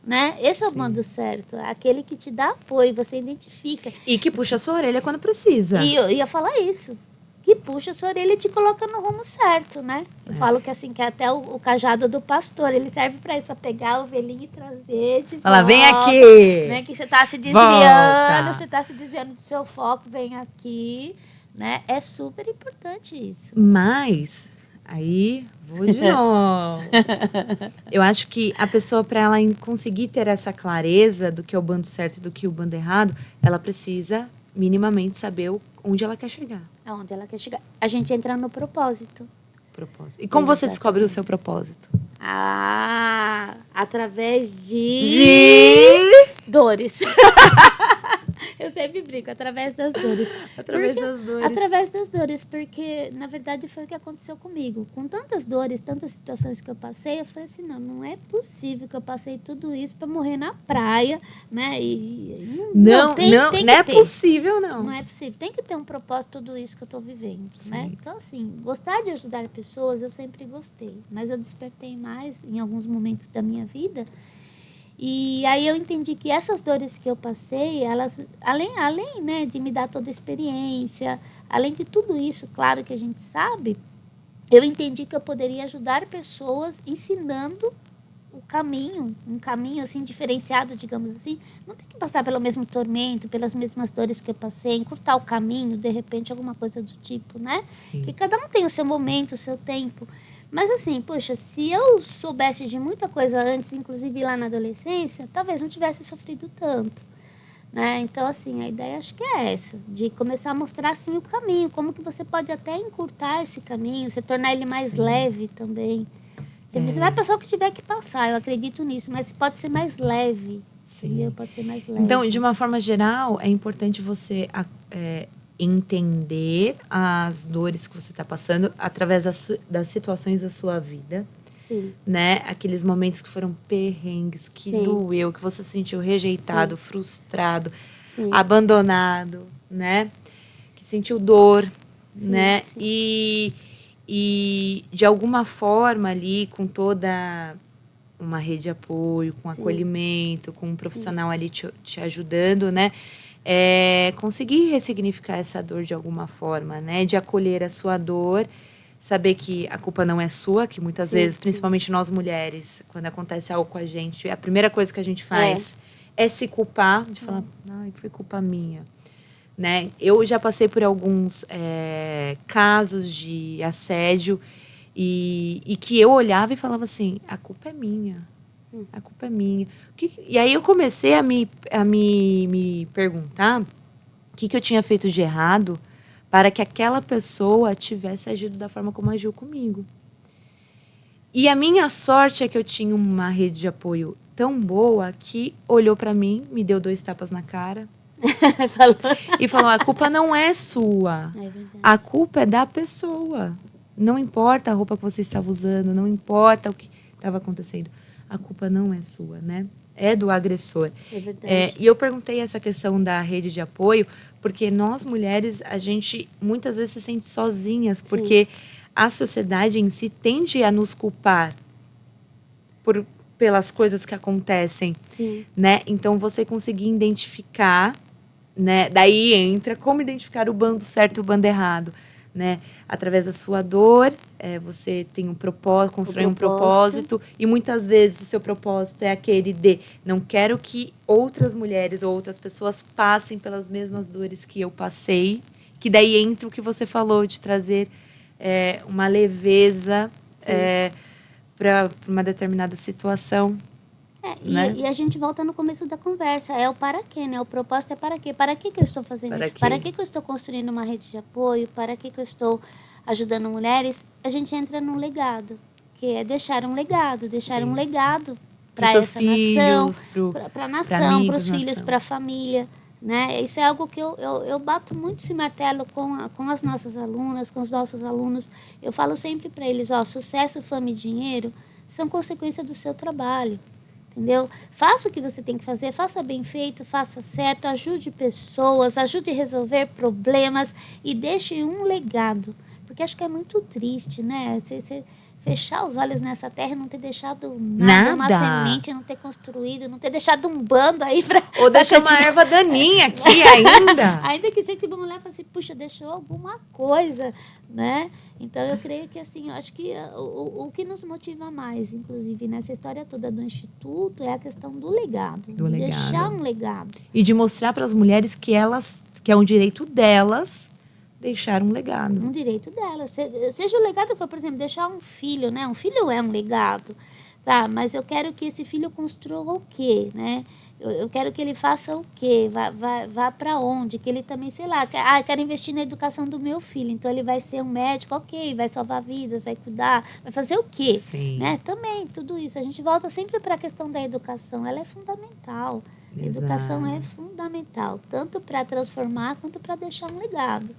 Né? Esse é o bando certo, aquele que te dá apoio, você identifica. E que puxa a sua orelha quando precisa. E eu ia falar isso, que puxa a sua orelha e te coloca no rumo certo, né? Eu falo que assim, que é até o cajado do pastor, ele serve para isso, para pegar o ovelhinho e trazer de Fala, volta, vem aqui! né? Que você tá se desviando, você tá se desviando do seu foco, vem aqui, né? É super importante isso. Mas... Aí, vou de novo. Eu acho que a pessoa, para ela conseguir ter essa clareza do que é o bando certo e do que é o bando errado, ela precisa minimamente saber onde ela quer chegar. Aonde ela quer chegar. A gente entra no propósito. E como você descobre o seu propósito? Através dores. Eu sempre brinco, através das dores. Através das dores, porque, na verdade, foi o que aconteceu comigo. Com tantas dores, tantas situações que eu passei, eu falei assim, não é possível que eu passei tudo isso para morrer na praia, né? Não é possível, não. Não é possível. Tem que ter um propósito tudo isso que eu estou vivendo, né? Então, assim, gostar de ajudar pessoas, eu sempre gostei. Mas eu despertei mais em alguns momentos da minha vida. E aí eu entendi que essas dores que eu passei, elas, além né, de me dar toda a experiência, além de tudo isso, claro que a gente sabe, eu entendi que eu poderia ajudar pessoas ensinando um caminho assim diferenciado, digamos assim. Não tem que passar pelo mesmo tormento, pelas mesmas dores que eu passei, encurtar o caminho, de repente alguma coisa do tipo, né? Sim. Que cada um tem o seu momento, o seu tempo. Mas assim, poxa, se eu soubesse de muita coisa antes, inclusive lá na adolescência, talvez não tivesse sofrido tanto, né? Então, assim, a ideia acho que é essa, de começar a mostrar, assim, o caminho, como que você pode até encurtar esse caminho, você tornar ele mais leve também. Você vai passar o que tiver que passar, eu acredito nisso, mas pode ser mais leve, entendeu? Pode ser mais leve. Então, de uma forma geral, é importante você entender as dores que você está passando através das situações da sua vida. Sim. Né? Aqueles momentos que foram perrengues, que doeu, que você se sentiu rejeitado, frustrado, abandonado, né? Que sentiu dor, né? Sim. E de alguma forma ali, com toda uma rede de apoio, com acolhimento, com um profissional ali te ajudando, né? Conseguir ressignificar essa dor de alguma forma, né? De acolher a sua dor, saber que a culpa não é sua, que muitas vezes, principalmente nós mulheres, quando acontece algo com a gente, a primeira coisa que a gente faz é se culpar, de falar, foi culpa minha. Né? Eu já passei por alguns casos de assédio e que eu olhava e falava assim, a culpa é minha. A culpa é minha. E aí eu comecei a me perguntar o que eu tinha feito de errado para que aquela pessoa tivesse agido da forma como agiu comigo. E a minha sorte é que eu tinha uma rede de apoio tão boa que olhou para mim, me deu 2 tapas na cara e falou, a culpa não é sua. A culpa é da pessoa. Não importa a roupa que você estava usando, não importa o que estava acontecendo. A culpa não é sua, né? É do agressor. É verdade. E eu perguntei essa questão da rede de apoio, porque nós, mulheres, a gente muitas vezes se sente sozinhas, porque a sociedade em si tende a nos culpar pelas coisas que acontecem, né? Então, você conseguir identificar né? Daí entra como identificar o bando certo e o bando errado, né? Através da sua dor, você tem um propósito, constrói um propósito, e muitas vezes o seu propósito é aquele de não quero que outras mulheres ou outras pessoas passem pelas mesmas dores que eu passei, que daí entra o que você falou de trazer uma leveza para uma determinada situação. Né? E a gente volta no começo da conversa, é o para quê, né? O propósito é para quê? Para que eu estou fazendo isso? Para que eu estou construindo uma rede de apoio? Para que eu estou ajudando mulheres? A gente entra num legado, que é deixar um legado, um legado para essa nação, para a nação, para os filhos, para a família, né? Isso é algo que eu bato muito esse martelo com as nossas alunas, com os nossos alunos. Eu falo sempre para eles, sucesso, fama e dinheiro são consequência do seu trabalho. Entendeu? Faça o que você tem que fazer, faça bem feito, faça certo, ajude pessoas, ajude a resolver problemas e deixe um legado. Porque acho que é muito triste, né? Você fechar os olhos nessa terra e não ter deixado nada, uma semente, não ter construído, não ter deixado um bando aí para... Ou deixar uma erva daninha aqui ainda. Ainda que seja que uma mulher fala assim, puxa, deixou alguma coisa, né? Então, eu creio que, assim, eu acho que o que nos motiva mais, inclusive, nessa história toda do Instituto, é a questão do legado. Deixar um legado. E de mostrar para as mulheres que é um direito delas deixar um legado. Um direito delas. Seja o legado, por exemplo, deixar um filho, né? Um filho é um legado, tá? Mas eu quero que esse filho construa o quê, né? Eu quero que ele faça o quê? Vá para onde? Que ele também, sei lá, quero investir na educação do meu filho. Então, ele vai ser um médico, ok, vai salvar vidas, vai cuidar, vai fazer o quê? Sim. Né? Também, tudo isso. A gente volta sempre para a questão da educação. Ela é fundamental. A educação é fundamental, tanto para transformar quanto para deixar um legado.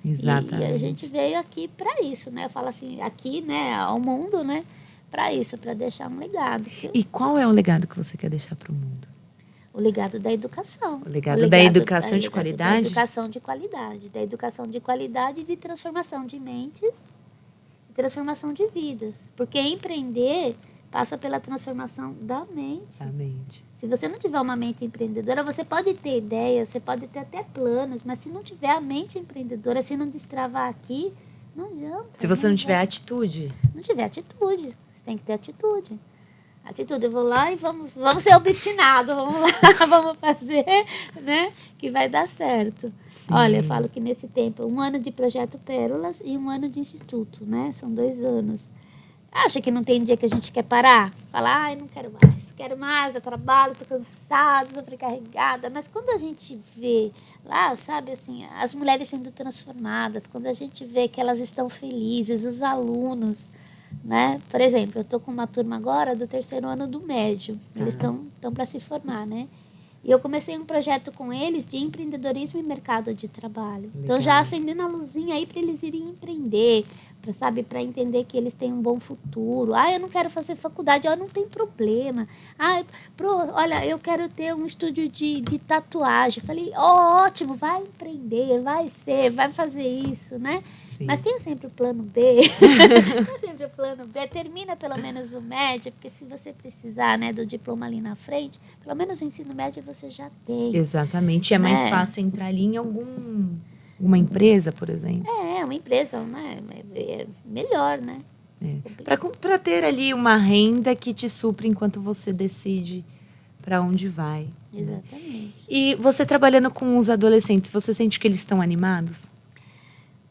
Exatamente. E a gente veio aqui para isso, né? Eu falo assim, aqui, né, ao mundo, né? Para isso, para deixar um legado. E qual é o legado que você quer deixar para o mundo? O legado da educação. O legado da educação de qualidade? Da educação de qualidade. Da educação de qualidade e de transformação de mentes e transformação de vidas. Porque empreender passa pela transformação da mente. Da mente. Se você não tiver uma mente empreendedora, você pode ter ideias, você pode ter até planos, mas se não tiver a mente empreendedora, se não destravar aqui, não adianta. Se você não tiver atitude. Não tiver atitude. Você tem que ter atitude. Atitude, eu vou lá e vamos ser obstinados, vamos lá, vamos fazer, né? Que vai dar certo. Sim. Olha, eu falo que nesse tempo, 1 ano de Projeto Pérolas e 1 ano de Instituto, né? São 2 anos. Acha que não tem dia que a gente quer parar? Falar, não quero mais, dá trabalho, tô cansada, tô sobrecarregada. Mas quando a gente vê lá, sabe, assim, as mulheres sendo transformadas, quando a gente vê que elas estão felizes, os alunos, né? Por exemplo, eu tô com uma turma agora do 3º ano do médio. Eles estão para se formar, né? E eu comecei um projeto com eles de empreendedorismo e mercado de trabalho. Legal. Então, já acendendo a luzinha aí para eles irem empreender, para entender que eles têm um bom futuro. Eu não quero fazer faculdade, não tem problema. Olha, eu quero ter um estúdio de tatuagem. Falei, ótimo, vai empreender, vai fazer isso, né? Sim. Mas tenha sempre o plano B. Tenha sempre o plano B. Termina pelo menos o médio, porque se você precisar, né, do diploma ali na frente, pelo menos o ensino médio você já tem. Exatamente. É mais fácil entrar ali em uma empresa, por exemplo. Uma empresa, né? É melhor, né? Para ter ali uma renda que te supre enquanto você decide para onde vai. Exatamente. Né? E você trabalhando com os adolescentes, você sente que eles estão animados?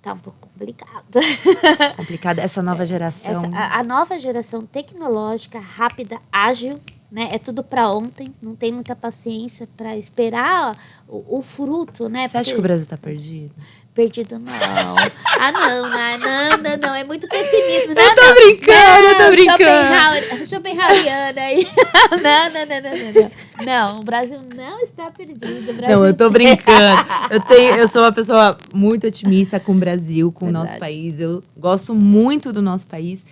Tá um pouco complicado. Complicado, essa nova geração. A nova geração tecnológica, rápida, ágil, né? É tudo para ontem, não tem muita paciência para esperar o fruto, né? Você acha que o Brasil está perdido? Perdido não. Não, é muito pessimismo. Eu tô brincando. Schopenhaueriana aí. Não, o Brasil não está perdido. Não, eu tô brincando. Eu sou uma pessoa muito otimista com o Brasil, com o nosso país. Eu gosto muito do nosso país.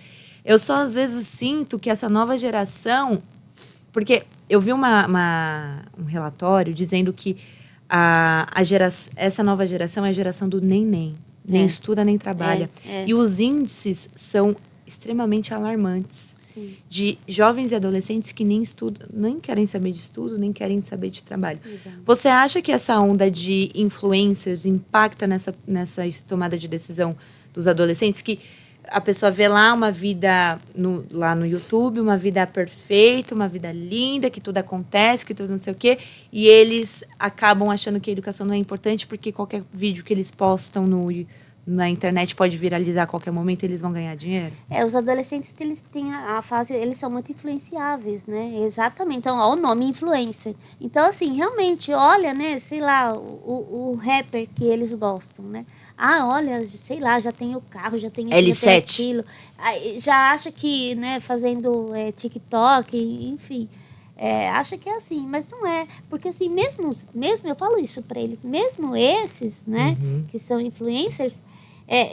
Eu só, às vezes, sinto que essa nova geração... Porque eu vi um relatório dizendo que essa nova geração é a geração do nem. Nem estuda, nem trabalha. E os índices são extremamente alarmantes. Sim. De jovens e adolescentes que nem estudam, nem querem saber de estudo, nem querem saber de trabalho. Exato. Você acha que essa onda de influencers impacta nessa tomada de decisão dos adolescentes? Que a pessoa vê lá uma vida lá no YouTube, uma vida perfeita, uma vida linda, que tudo acontece, que tudo não sei o quê, e eles acabam achando que a educação não é importante porque qualquer vídeo que eles postam na internet pode viralizar a qualquer momento e eles vão ganhar dinheiro? Os adolescentes, eles têm a fase, eles são muito influenciáveis, né? Exatamente. Então, ó, o nome influencer. Então, assim, realmente, olha, né, sei lá, o rapper que eles gostam, né? Ah, olha, sei lá, já tem o carro, já tem isso, já tem L7. aquilo. Aí, já acha que, né, fazendo TikTok, enfim, acha que é assim, mas não é. Porque, assim, mesmo eu falo isso para eles, mesmo esses, né, que são influencers,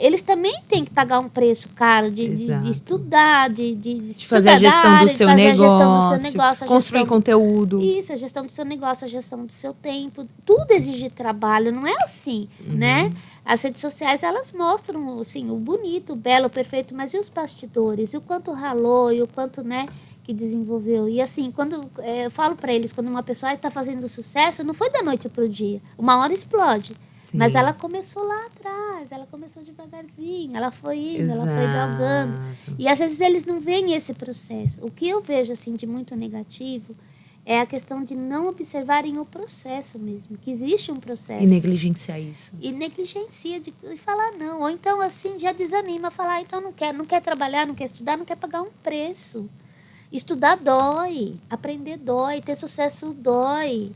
eles também têm que pagar um preço caro de estudar, de fazer a gestão do seu negócio, construir conteúdo. Isso, a gestão do seu negócio, a gestão do seu tempo. Tudo exige trabalho, não é assim, né? As redes sociais, elas mostram, assim, o bonito, o belo, o perfeito, mas e os bastidores? E o quanto ralou, e o quanto, né, que desenvolveu. E assim, quando eu falo para eles, quando uma pessoa está fazendo sucesso, não foi da noite pro dia. Uma hora explode. Sim. Mas ela começou lá atrás, ela começou devagarzinho, ela foi indo, ela foi galgando. E às vezes eles não veem esse processo. O que eu vejo assim de muito negativo é a questão de não observarem o processo mesmo, que existe um processo. E negligenciar isso. E negligencia de falar não. Ou então assim, já desanima, falar, então não quer trabalhar, não quer estudar, não quer pagar um preço. Estudar dói, aprender dói, ter sucesso dói.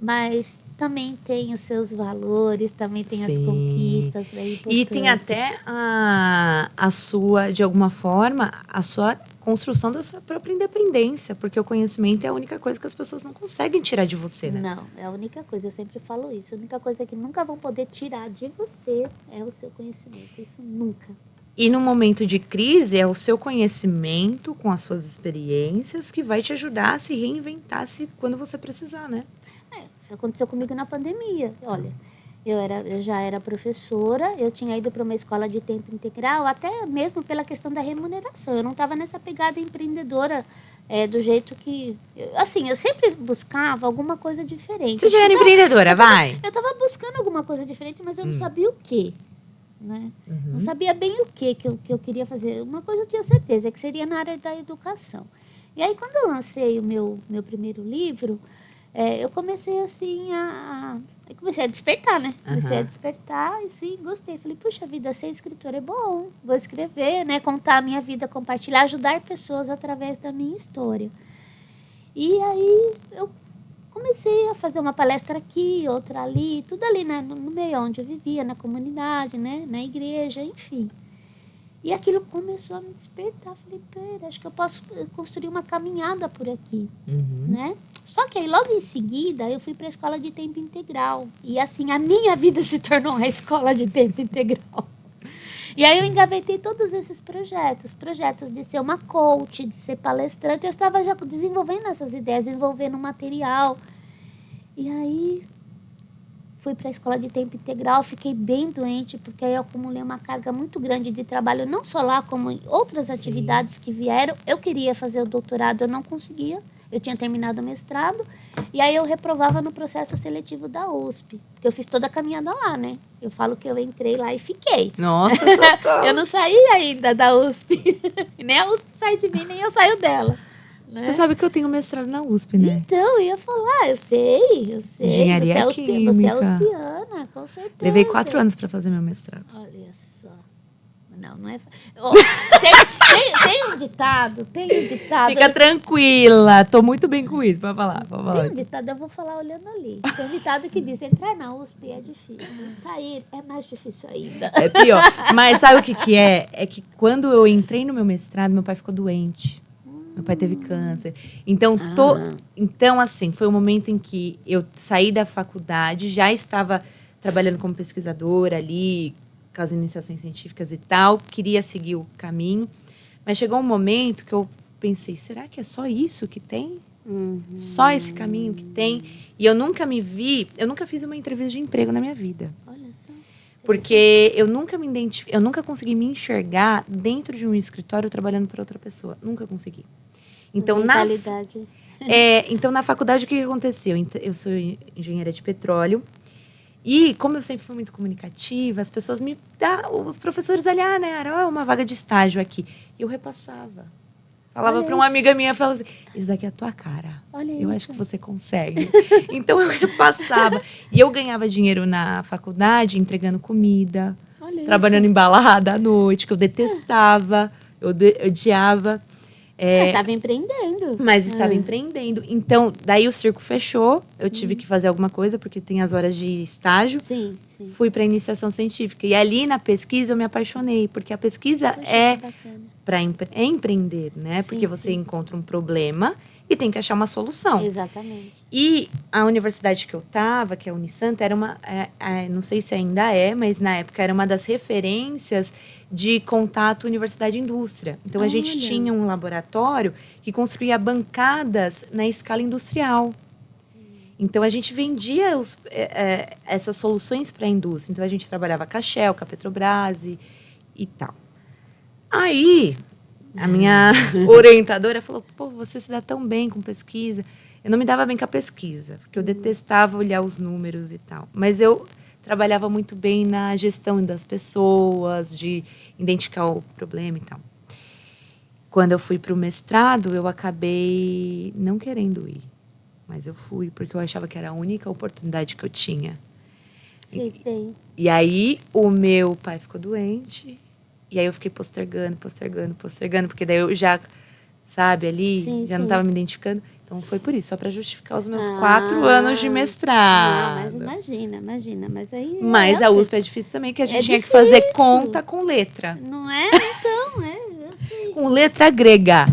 Mas também tem os seus valores, também tem as conquistas. E tem até a sua, de alguma forma, a sua construção da sua própria independência, porque o conhecimento é a única coisa que as pessoas não conseguem tirar de você, né? Não, é a única coisa, eu sempre falo isso. A única coisa que nunca vão poder tirar de você é o seu conhecimento, isso nunca. E no momento de crise, é o seu conhecimento com as suas experiências que vai te ajudar a se reinventar quando você precisar, né? Isso aconteceu comigo na pandemia. Olha, eu já era professora, eu tinha ido para uma escola de tempo integral, até mesmo pela questão da remuneração. Eu não estava nessa pegada empreendedora do jeito que... Assim, eu sempre buscava alguma coisa diferente. Você já era empreendedora, vai? Eu estava buscando alguma coisa diferente, mas eu não sabia o quê. Né? Não sabia bem o que eu queria fazer. Uma coisa eu tinha certeza, que seria na área da educação. E aí, quando eu lancei o meu primeiro livro... eu comecei assim eu comecei a despertar, né? Comecei a despertar e sim, gostei. Falei, puxa vida, ser escritora é bom. Vou escrever, né? Contar a minha vida, compartilhar, ajudar pessoas através da minha história. E aí eu comecei a fazer uma palestra aqui, outra ali, tudo ali, né? No meio onde eu vivia, na comunidade, né? Na igreja, enfim. E aquilo começou a me despertar. Falei, pera, acho que eu posso construir uma caminhada por aqui, né? Só que aí, logo em seguida, eu fui para a escola de tempo integral. E assim, a minha vida se tornou a escola de tempo integral. E aí eu engavetei todos esses projetos. Projetos de ser uma coach, de ser palestrante. Eu estava já desenvolvendo essas ideias, desenvolvendo material. E aí... fui para a escola de tempo integral, fiquei bem doente, porque aí eu acumulei uma carga muito grande de trabalho, não só lá, como em outras atividades que vieram. Eu queria fazer o doutorado, eu não conseguia. Eu tinha terminado o mestrado, e aí eu reprovava no processo seletivo da USP, porque eu fiz toda a caminhada lá, né? Eu falo que eu entrei lá e fiquei. Nossa, total. Eu não saí ainda da USP. Nem a USP sai de mim, nem eu saio dela. Né? Você sabe que eu tenho mestrado na USP, né? Então, eu ia falar, eu sei. Engenharia química. Você é uspiana, com certeza. Levei 4 anos para fazer meu mestrado. Olha só. Não é... Oh, tem um ditado. Fica tranquila, tô muito bem com isso, pode falar. Tem um ditado, eu vou falar olhando ali. Tem um ditado que diz, entrar na USP é difícil, sair é mais difícil ainda. É pior. Mas sabe o que é? É que quando eu entrei no meu mestrado, meu pai ficou doente. Meu pai teve câncer. Então, assim, foi um momento em que eu saí da faculdade, já estava trabalhando como pesquisadora ali, com as iniciações científicas e tal, queria seguir o caminho. Mas chegou um momento que eu pensei, será que é só isso que tem? Só esse caminho que tem? E eu nunca fiz uma entrevista de emprego na minha vida. Olha só. Porque eu nunca consegui me enxergar dentro de um escritório trabalhando para outra pessoa. Nunca consegui. Então, Mentalidade. então, na faculdade, o que aconteceu? Eu sou engenheira de petróleo. E, como eu sempre fui muito comunicativa, as pessoas os professores ali, né, uma vaga de estágio aqui. E eu repassava. Falava para uma amiga minha, falava assim, isso daqui é a tua cara. Eu acho que você consegue. Então, eu repassava. E eu ganhava dinheiro na faculdade entregando comida, trabalhando em balada à noite, que eu detestava, eu odiava. Mas estava empreendendo. Mas estava empreendendo. Então, daí o circo fechou. Eu tive que fazer alguma coisa, porque tem as horas de estágio. Sim. Fui para a iniciação científica. E ali, na pesquisa, eu me apaixonei. Porque a pesquisa é empreender, né? Porque você encontra um problema e tem que achar uma solução. Exatamente. E a universidade que eu estava, que é a Unisanta, era não sei se ainda é, mas na época era uma das referências de contato universidade-indústria. Então, a gente tinha um laboratório que construía bancadas na escala industrial. Então, a gente vendia essas soluções para a indústria. Então, a gente trabalhava com a Shell, com a Petrobras e tal. Aí, a minha orientadora falou, pô, você se dá tão bem com pesquisa. Eu não me dava bem com a pesquisa, porque eu detestava olhar os números e tal. Mas eu trabalhava muito bem na gestão das pessoas, de identificar o problema e tal. Quando eu fui para o mestrado, eu acabei não querendo ir. Mas eu fui, porque eu achava que era a única oportunidade que eu tinha. Fez bem. E aí, o meu pai ficou doente. E aí, eu fiquei postergando. Porque daí eu já, sabe, ali, já não estava me identificando. Então, foi por isso, só para justificar os meus 4 anos de mestrado. Não, mas imagina. Mas aí... Mas a USP é difícil também, que a gente tinha que fazer conta com letra. Não é? Então, eu sei. Com letra grega.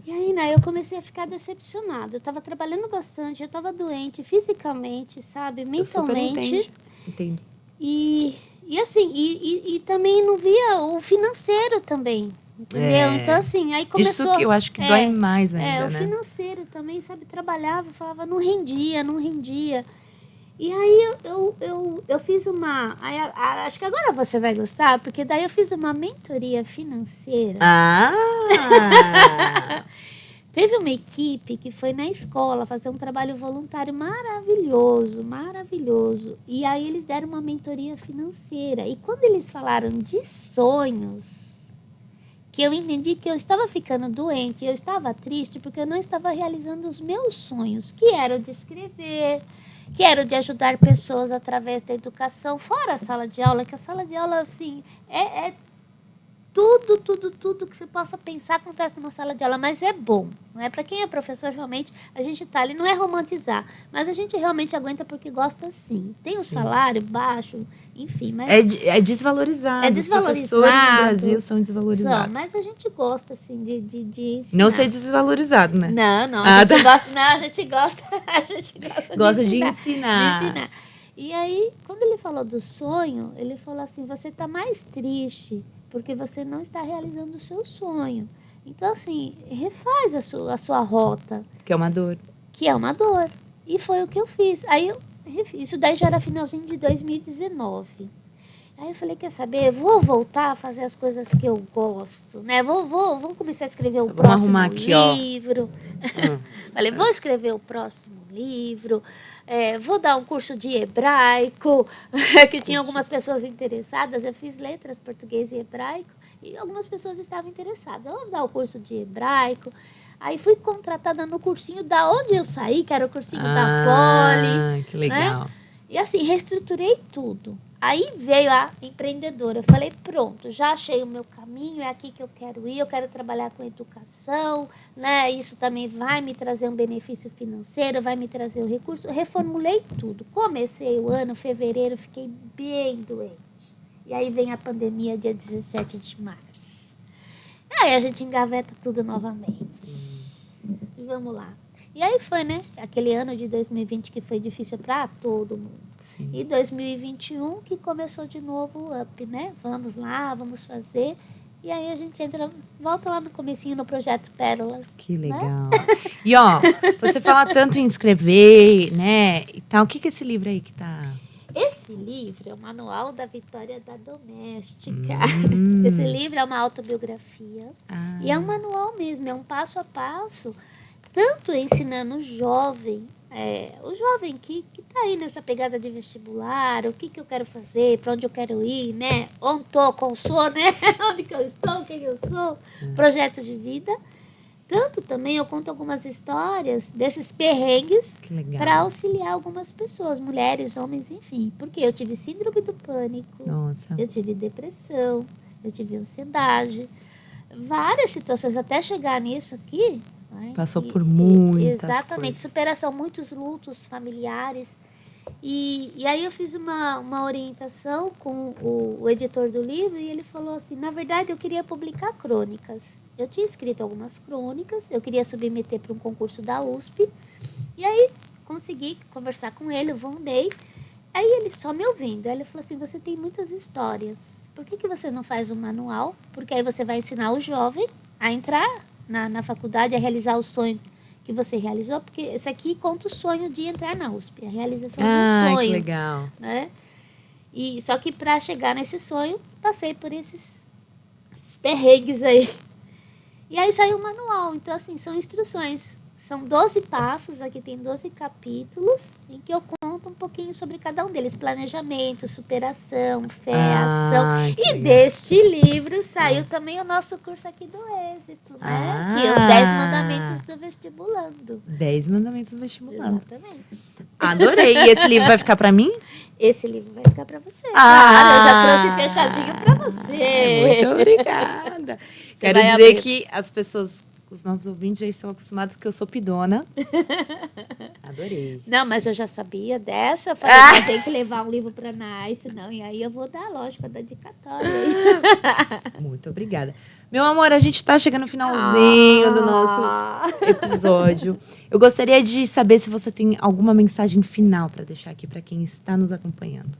E aí, né, eu comecei a ficar decepcionada. Eu estava trabalhando bastante, eu estava doente fisicamente, sabe? Mentalmente. Entendo. E assim, e também não via o financeiro também. Entendeu? Então, assim, aí começou... Isso que eu acho que dói mais ainda, o né? financeiro também, sabe? Trabalhava, falava, não rendia. E aí eu fiz uma... acho que agora você vai gostar, porque daí eu fiz uma mentoria financeira. Teve uma equipe que foi na escola fazer um trabalho voluntário maravilhoso. E aí eles deram uma mentoria financeira. E quando eles falaram de sonhos, que eu entendi que eu estava ficando doente, eu estava triste porque eu não estava realizando os meus sonhos, que era o de escrever, que era o de ajudar pessoas através da educação, fora a sala de aula, que a sala de aula, assim, é tudo que você possa pensar acontece numa sala de aula, mas é bom, não é? Para quem é professor, realmente, a gente tá ali, não é romantizar, mas a gente realmente aguenta porque gosta sim. Tem um salário baixo, enfim, mas... É desvalorizado. Os professores no Brasil são desvalorizados. Mas a gente gosta, assim, de ensinar. Não ser desvalorizado, né? Não, a gente gosta Gosta de ensinar. De ensinar. E aí, quando ele falou do sonho, ele falou assim, você tá mais triste porque você não está realizando o seu sonho. Então, assim, refaz a sua rota. Que é uma dor. E foi o que eu fiz. Aí, isso daí já era finalzinho de 2019. Aí eu falei, quer saber? Vou voltar a fazer as coisas que eu gosto, né? Vou começar a escrever o próximo livro. Falei, vou escrever o próximo livro. Vou dar um curso de hebraico, que tinha algumas pessoas interessadas. Eu fiz letras, português e hebraico, e algumas pessoas estavam interessadas. Vou dar o curso de hebraico. Aí fui contratada no cursinho da onde eu saí, que era o cursinho da Poli. Que legal. Né? E assim, reestruturei tudo. Aí veio a empreendedora. Eu falei, pronto, já achei o meu caminho, é aqui que eu quero ir, eu quero trabalhar com educação, né? Isso também vai me trazer um benefício financeiro, vai me trazer o recurso. Reformulei tudo. Comecei o ano, fevereiro, fiquei bem doente. E aí vem a pandemia, dia 17 de março. Aí a gente engaveta tudo novamente. E vamos lá. E aí foi, né? Aquele ano de 2020 que foi difícil para todo mundo. Sim. E 2021 que começou de novo o up, né? Vamos lá, vamos fazer. E aí a gente volta lá no comecinho no Projeto Pérolas. Que legal. Né? E ó, você fala tanto em escrever, né? E tal. O que é esse livro aí que tá... Esse livro é o Manual da Vitória da Doméstica. Esse livro é uma autobiografia. E é um manual mesmo, é um passo a passo, tanto ensinando o jovem que está aí nessa pegada de vestibular, o que eu quero fazer, para onde eu quero ir, né? Onde estou, como sou, né? Onde que eu estou, quem eu sou, projetos de vida. Tanto também eu conto algumas histórias desses perrengues para auxiliar algumas pessoas, mulheres, homens, enfim. Porque eu tive síndrome do pânico, eu tive depressão, eu tive ansiedade, várias situações até chegar nisso aqui. Passou por muitas exatamente, coisas. superação, muitos lutos familiares. E aí eu fiz uma orientação com o editor do livro e ele falou assim, na verdade eu queria publicar crônicas. Eu tinha escrito algumas crônicas, eu queria submeter para um concurso da USP. E aí consegui conversar com ele, o Vondei. Aí ele só me ouvindo, aí ele falou assim, você tem muitas histórias. Por que você não faz um manual? Porque aí você vai ensinar o jovem a entrar na faculdade, a realizar o sonho que você realizou, porque esse aqui conta o sonho de entrar na USP, a realização de um sonho. Que legal. Né? E, só que para chegar nesse sonho, passei por esses perrengues aí. E aí saiu o manual. Então, assim, são instruções. São 12 passos, aqui tem 12 capítulos, em que eu conto um pouquinho sobre cada um deles. Planejamento, superação, fé, ação. E legal. Deste livro saiu também o nosso curso aqui do Êxito, né? E os 10 mandamentos do vestibulando. 10 mandamentos do vestibulando. Exatamente. Adorei. E esse livro vai ficar para mim? Esse livro vai ficar para você. Claro, eu já trouxe fechadinho para você. Muito obrigada. Quero dizer que as pessoas... Os nossos ouvintes já estão acostumados que eu sou pidona. Adorei. Não, mas eu já sabia dessa. Eu falei, tem que levar um livro para Nice, não. E aí eu vou dar a lógica da dedicatória. Muito obrigada. Meu amor, a gente está chegando no finalzinho do nosso episódio. Eu gostaria de saber se você tem alguma mensagem final para deixar aqui para quem está nos acompanhando.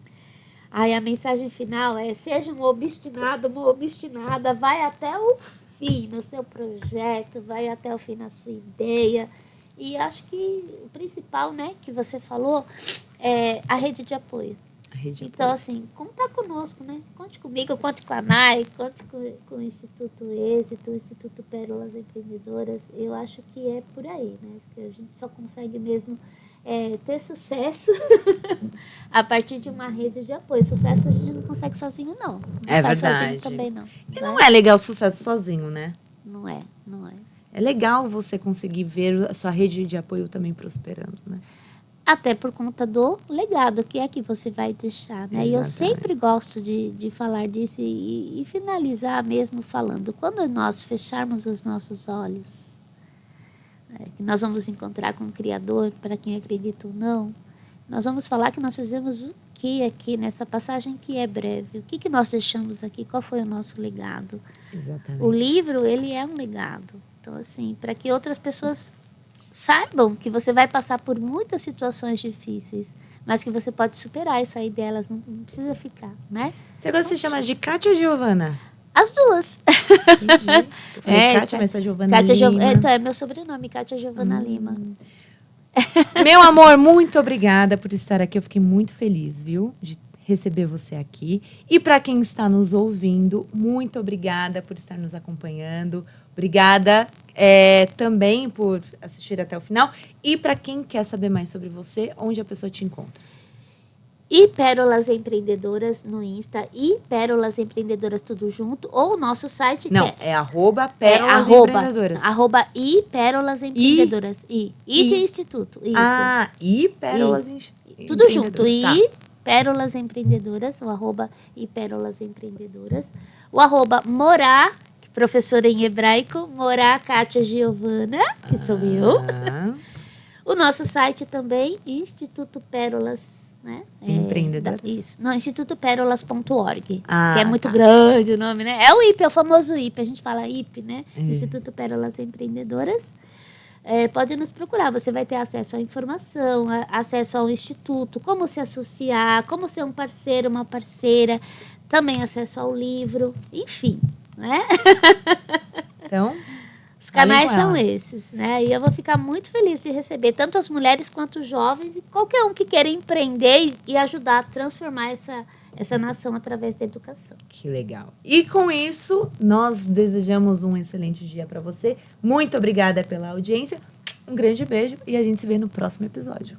Ai, a mensagem final é: seja um obstinado, uma obstinada, vai até o fim no seu projeto, vai até o fim na sua ideia. E acho que o principal, né, que você falou, é a rede de apoio. Então, assim, contar conosco, né? Conte comigo, conte com a NAI, conte com o Instituto Êxito, o Instituto Pérolas Empreendedoras. Eu acho que é por aí, né? Porque a gente só consegue mesmo ter sucesso a partir de uma rede de apoio. Sucesso a gente não consegue sozinho, não. É verdade. Sozinho também não. E não é legal o sucesso sozinho, né? Não é. É legal você conseguir ver a sua rede de apoio também prosperando, né? Até por conta do legado que é que você vai deixar, né? Exatamente. E eu sempre gosto de falar disso e finalizar mesmo falando. Quando nós fecharmos os nossos olhos, que nós vamos encontrar com o Criador, para quem acredita ou não, nós vamos falar que nós fizemos o que aqui nessa passagem que é breve. O que nós deixamos aqui? Qual foi o nosso legado? Exatamente. O livro, ele é um legado. Então, assim, para que outras pessoas saibam que você vai passar por muitas situações difíceis, mas que você pode superar e sair delas, não precisa ficar, né? Você gosta de se chamar de Kátia ou Giovana? As duas. Entendi. Eu falei Kátia, mas tá Giovana Lima. Então, é meu sobrenome, Kátia Giovana Lima. Meu amor, muito obrigada por estar aqui. Eu fiquei muito feliz, viu? De receber você aqui. E para quem está nos ouvindo, muito obrigada por estar nos acompanhando. Obrigada também por assistir até o final. E para quem quer saber mais sobre você, onde a pessoa te encontra? E Pérolas Empreendedoras no Insta, e Pérolas Empreendedoras tudo junto, ou o nosso site não, que é @Pérolas Empreendedoras. @e Pérolas Empreendedoras. E de Instituto. Isso. E Pérolas tudo junto. Tá. E Pérolas Empreendedoras, o @e Pérolas Empreendedoras. O @Morá, professora em hebraico, Morá Kátia Giovana, que sou eu. O nosso site também, Instituto Pérolas, né? Empreendedoras? Isso. Não, institutopérolas.org, que é muito grande o nome, né? É o IP, é o famoso IP, a gente fala IP, né? Instituto Pérolas Empreendedoras. Pode nos procurar, você vai ter acesso à informação, acesso ao instituto, como se associar, como ser um parceiro, uma parceira, também acesso ao livro, enfim, né? Então, Os canais Falem com são ela. esses, né? E eu vou ficar muito feliz de receber tanto as mulheres quanto os jovens e qualquer um que queira empreender e ajudar a transformar essa nação através da educação. Que legal. E com isso, nós desejamos um excelente dia para você. Muito obrigada pela audiência. Um grande beijo e a gente se vê no próximo episódio.